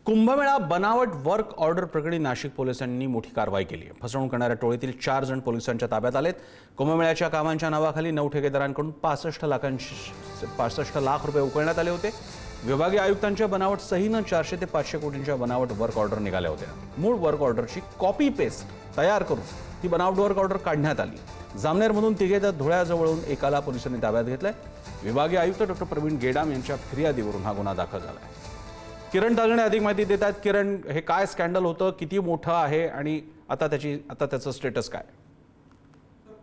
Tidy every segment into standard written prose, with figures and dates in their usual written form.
कुंभमेळा बनावट work order प्रकरणी नाशिक पोलिसांनी मोठी कारवाई केली आहे। फसवणूक करणाऱ्या टोळीतील 4 जण पोलिसांच्या ताब्यात आलेत। कुंभमेळ्याच्या कामांच्या नावाखाली 9 ठेकेदारांकडून 65 लाख रुपये उकळण्यात आले होते। विभागीय आयुक्तांच्या बनावट सहीनं 400 ते 500 कोटींच्या बनावट वर्क ऑर्डर निघाल्या होत्या। मूळ वर्क ऑर्डरची कॉपी पेस्ट तयार करून ती बनावट वर्क ऑर्डर काढण्यात आली। जामनेरमधून तिघे धुळ्याजवळून एकाला पोलिसांनी ताब्यात घेतलंय। विभागीय आयुक्त डॉ. प्रवीण गेडाम यांच्या फिर्यादीवरून हा गुन्हा दाखल झाला आहे। किरण तागणे अधिक माहिती देतात। किरण, हे काय स्कॅन्डल होतं, किती मोठं आहे आणि आता त्याचं स्टेटस काय?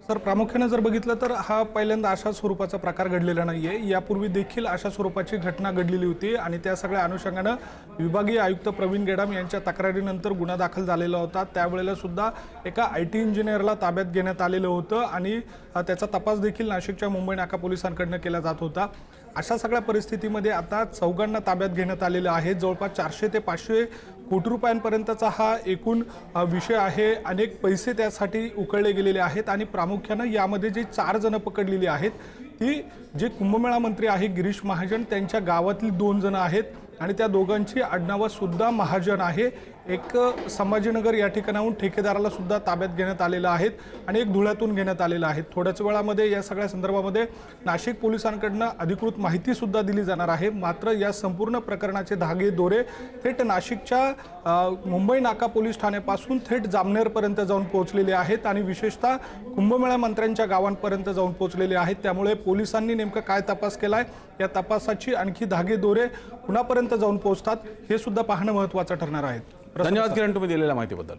सर, प्रामुख्याने जर बघितलं तर हा पहिल्यांदा अशा स्वरूपाचा प्रकार घडलेला नाहीये। यापूर्वी देखील अशा स्वरूपाची घटना घडलेली होती आणि त्या सगळ्या अनुषंगानं विभागीय आयुक्त प्रवीण गेडाम यांच्या तक्रारीनंतर गुन्हा दाखल झालेला होता। त्यावेळेला सुद्धा एका IT इंजिनियरला ताब्यात घेण्यात आलेलं होतं आणि त्याचा तपास देखील नाशिकच्या मुंबई नाका पोलिसांकडून केला जात होता। अशा सगळ्या परिस्थितीमध्ये आता 4 ताब्यात घेण्यात आलेलं आहे। जवळपास 400 ते 500 कोटी रुपयांपर्यंतचा हा एकूण विषय आहे। अनेक पैसे त्यासाठी उकळले गेलेले आहेत आणि प्रामुख्यानं यामध्ये जे 4 जण पकडलेली आहेत ती जे कुंभमेळा मंत्री आहे गिरीश महाजन त्यांच्या गावातली 2 जण आहेत आणि त्या दोघांची आडनावं सुद्धा महाजन आहे। एक संभाजीनगर या ठिकाणाहून ठेकेदाराला सुद्धा ताब्यात घेण्यात आलेलं आहे आणि एक धुळ्यातून घेण्यात आलेलं आहे। थोड्याच वेळामध्ये या सगळ्या संदर्भामध्ये नाशिक पोलिसांकडून अधिकृत माहिती सुद्धा दिली जाणार आहे। मात्र या संपूर्ण प्रकरणाचे धागे दोरे थेट नाशिकच्या मुंबई नाका पोलीस ठाण्यापासून थेट जामनेरपर्यंत जाऊन पोहोचलेले आहेत आणि विशेषतः कुंभमेळा मंत्र्यांच्या गावांपर्यंत जाऊन पोहोचलेले आहेत। त्यामुळे पोलिसांनी नेमका काय तपास केलाय, या तपासाची आणखी धागे दोरे कुणापर्यंत जाऊन पोहोचतात हे सुद्धा पाहणं महत्त्वाचं ठरणार आहे। धन्यवाद किरण, तुम्ही दिलेल्या माहितीबद्दल।